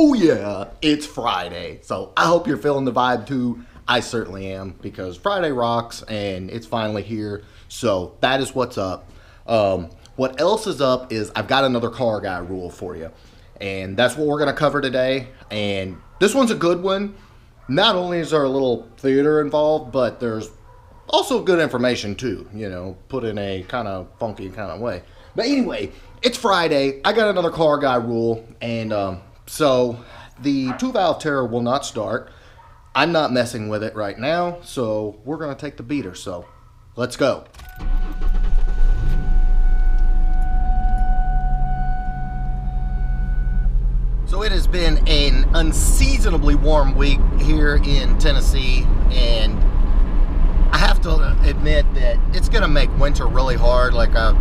Oh yeah, it's Friday. So I hope you're feeling the vibe too. I certainly am, because Friday rocks and it's finally here. So that is what's up. What else is up is I've got another car guy rule for you. And that's what we're going to cover today. And this one's a good one. Not only is there a little theater involved, but there's also good information too, you know, put in a kind of funky kind of way. But anyway, it's Friday. I got another car guy rule. And so the 2-valve terror will not start. I'm not messing with it right now. So we're going to take the beater. So let's go. So it has been an unseasonably warm week here in Tennessee, and I have to admit that it's going to make winter really hard. Like I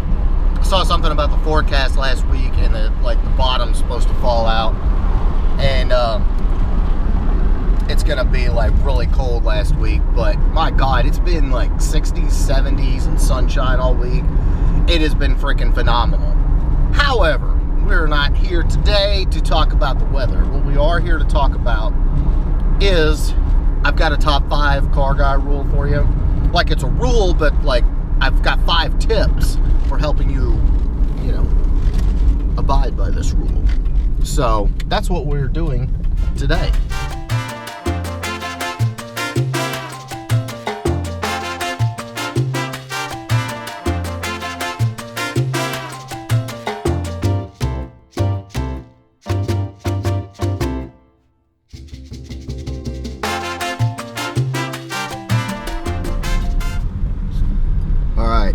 saw something about the forecast last week, and the bottom's supposed to fall out, and it's going to be like really cold last week. But my God, it's been like 60s, 70s, and sunshine all week. It has been freaking phenomenal. However, we're not here today to talk about the weather. What we are here to talk about is I've got a top 5 car guy rule for you. Like it's a rule, but like I've got 5 tips for helping you, you know, abide by this rule. So that's what we're doing today.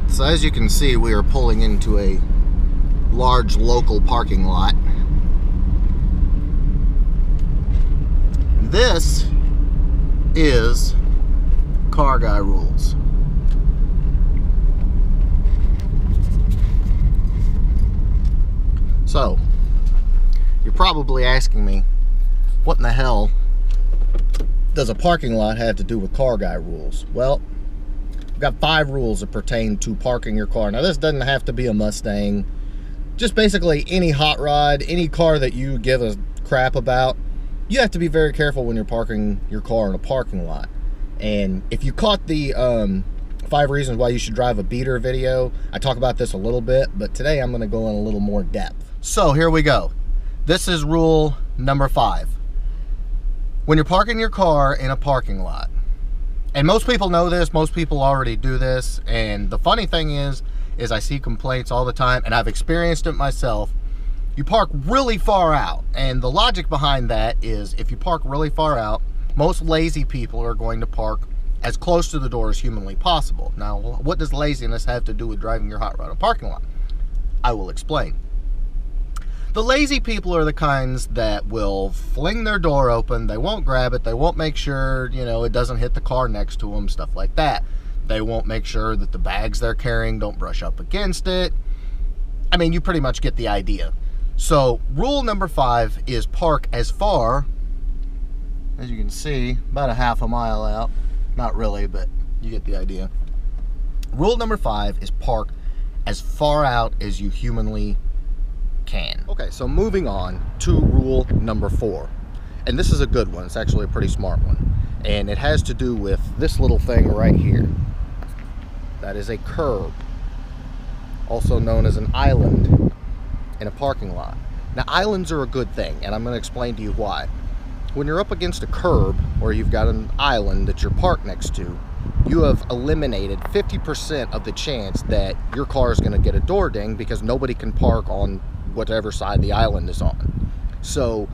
So as you can see, we are pulling into a large local parking lot. This is car guy rules. So, you're probably asking me, what in the hell does a parking lot have to do with car guy rules? Well, I've got 5 rules that pertain to parking your car. Now, this doesn't have to be a Mustang. Just basically any hot rod, any car that you give a crap about, you have to be very careful when you're parking your car in a parking lot. And if you caught the 5 reasons why you should drive a beater video, I talk about this a little bit, but today I'm going to go in a little more depth. So here we go. This is rule number 5. When you're parking your car in a parking lot, and most people know this, most people already do this, and the funny thing is I see complaints all the time, and I've experienced it myself. You park really far out, and the logic behind that is if you park really far out, most lazy people are going to park as close to the door as humanly possible. Now, what does laziness have to do with driving your hot rod in a parking lot? I will explain. The lazy people are the kinds that will fling their door open, they won't grab it, they won't make sure, you know, it doesn't hit the car next to them, stuff like that. They won't make sure that the bags they're carrying don't brush up against it. I mean, you pretty much get the idea. So, rule number 5 is park as far, as you can see, about a half a mile out. Not really, but you get the idea. Rule number 5 is park as far out as you humanly can. Okay, so moving on to rule number 4. And this is a good one. It's actually a pretty smart one. And it has to do with this little thing right here. That is a curb, also known as an island in a parking lot. Now, islands are a good thing, and I'm going to explain to you why. When you're up against a curb or you've got an island that you're parked next to, you have eliminated 50% of the chance that your car is going to get a door ding because nobody can park on whatever side the island is on. So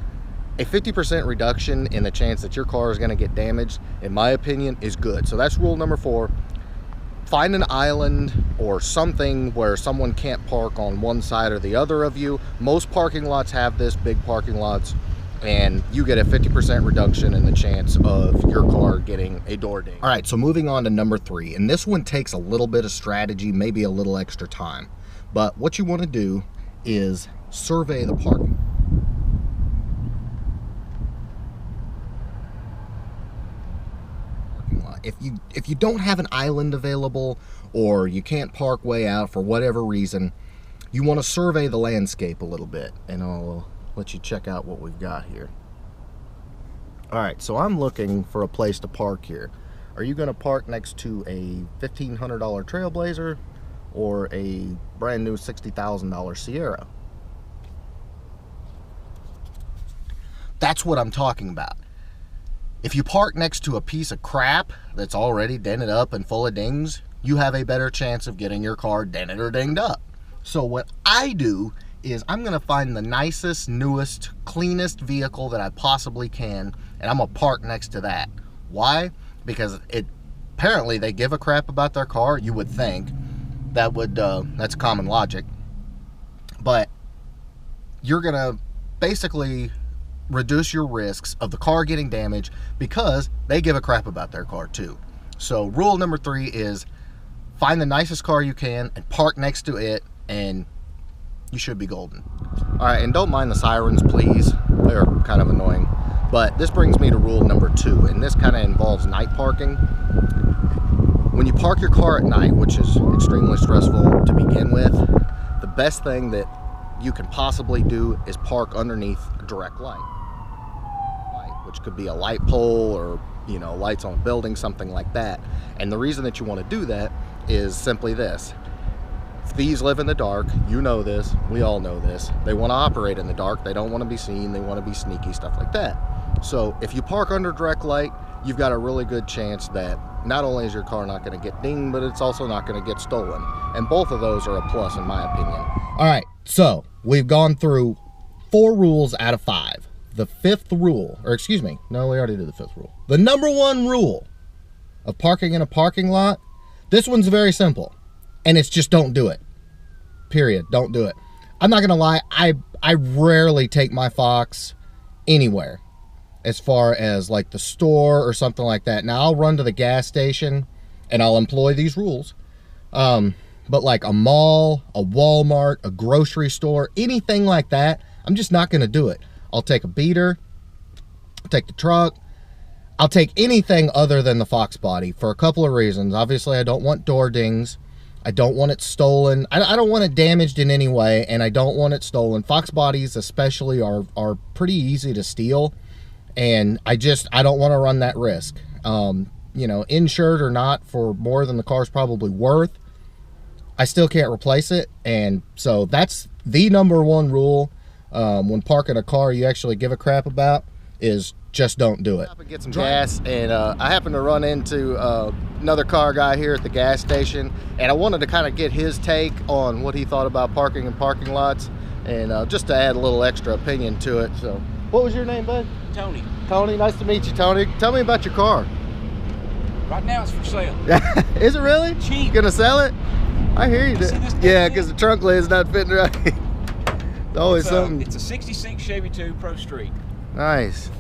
a 50% reduction in the chance that your car is going to get damaged, in my opinion, is good. So that's rule number 4. Find an island or something where someone can't park on one side or the other of you. Most parking lots have this, big parking lots, and you get a 50% reduction in the chance of your car getting a door ding. All right, so moving on to number 3, and this one takes a little bit of strategy, maybe a little extra time. But what you want to do is survey the parking lot. If you don't have an island available or you can't park way out for whatever reason, you want to survey the landscape a little bit. And let let you check out what we've got here. All right, so I'm looking for a place to park here. Are you going to park next to a $1,500 Trailblazer or a brand new $60,000 Sierra? That's what I'm talking about. If you park next to a piece of crap that's already dented up and full of dings, you have a better chance of getting your car dented or dinged up. So what I do is I'm going to find the nicest, newest, cleanest vehicle that I possibly can, and I'm going to park next to that. Why? Because apparently they give a crap about their car. You would think that would that's common logic, but you're going to basically reduce your risks of the car getting damaged because they give a crap about their car too. So rule number 3 is find the nicest car you can and park next to it, and you should be golden. All right, and don't mind the sirens, please. They're kind of annoying. But this brings me to rule number 2, and this kind of involves night parking. When you park your car at night, which is extremely stressful to begin with, the best thing that you can possibly do is park underneath a direct light, which could be a light pole or, you know, lights on a building, something like that. And the reason that you want to do that is simply this. Thieves live in the dark. You know this. We all know this. They want to operate in the dark. They don't want to be seen. They want to be sneaky, stuff like that. So if you park under direct light, you've got a really good chance that not only is your car not going to get dinged, but it's also not going to get stolen. And both of those are a plus in my opinion. All right, so we've gone through 4 rules out of 5. The 5th rule, or excuse me, no, we already did the 5th rule. The number 1 rule of parking in a parking lot, this one's very simple, and it's just don't do it. Period. Don't do it. I'm not gonna lie, I rarely take my Fox anywhere as far as like the store or something like that. Now I'll run to the gas station and I'll employ these rules. But like a mall, a Walmart, a grocery store, anything like that, I'm just not gonna do it. I'll take a beater, I'll take the truck, I'll take anything other than the Fox body for a couple of reasons. Obviously, I don't want door dings. I don't want it stolen. I don't want it damaged in any way, and I don't want it stolen. Fox bodies especially are pretty easy to steal, and I don't want to run that risk. You know, insured or not for more than the car's probably worth, I still can't replace it. And so that's the number 1 rule when parking a car you actually give a crap about is just don't do it. Get some gas, and I happened to run into another car guy here at the gas station, and I wanted to kind of get his take on what he thought about parking in parking lots, and just to add a little extra opinion to it. So, what was your name, bud? Tony. Tony, nice to meet you, Tony. Tell me about your car. Right now it's for sale. Is it really? Cheap. You gonna sell it? I hear you. Yeah, because the trunk lid's not fitting right. It's always something. It's a 66 Chevy 2 Pro Street. Nice.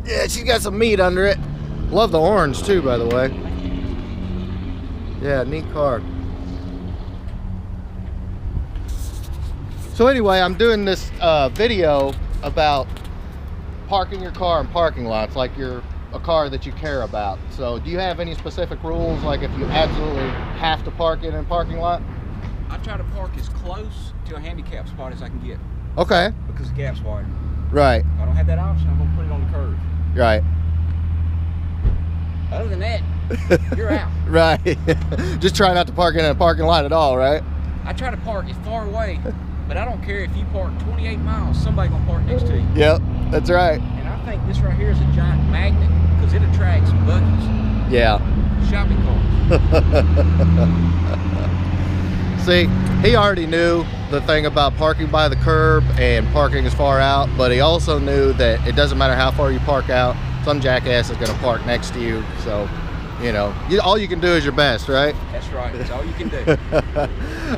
Yeah, she's got some meat under it. Love the orange too, by the way. Yeah, neat car. So anyway, I'm doing this video about parking your car in parking lots like you're a car that you care about. So do you have any specific rules, like if you absolutely have to park it in a parking lot? I try to park as close to a handicap spot as I can get. Okay. Because the gap's wide. Right. If I don't have that option, I'm going to put it on the curb. Right. Other than that, you're out. Right. Just try not to park in a parking lot at all, right? I try to park as far away, but I don't care if you park 28 miles, somebody's going to park next to you. Yep, that's right. And I think this right here is a giant magnet because it attracts buggies. Yeah. Shopping carts. See, he already knew the thing about parking by the curb and parking as far out, but he also knew that it doesn't matter how far you park out, some jackass is going to park next to you. So, you know, all you can do is your best, right? That's right. That's all you can do.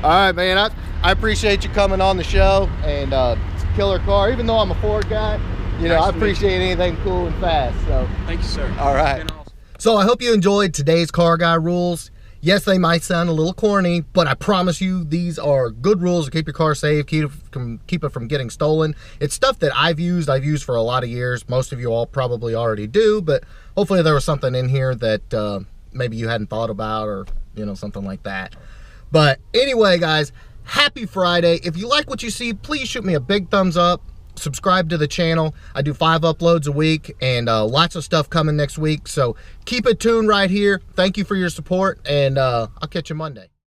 All right, man. I appreciate you coming on the show, and it's a killer car. Even though I'm a Ford guy, you know, I appreciate anything cool and fast. So thank you, sir. All right. So I hope you enjoyed today's car guy rules. Yes, they might sound a little corny, but I promise you these are good rules to keep your car safe, keep it from getting stolen. It's stuff that I've used for a lot of years. Most of you all probably already do, but hopefully there was something in here that maybe you hadn't thought about, or, you know, something like that. But anyway, guys, happy Friday. If you like what you see, please shoot me a big thumbs up. Subscribe to the channel. I do 5 uploads a week, and lots of stuff coming next week. So keep it tuned right here. Thank you for your support, and I'll catch you Monday.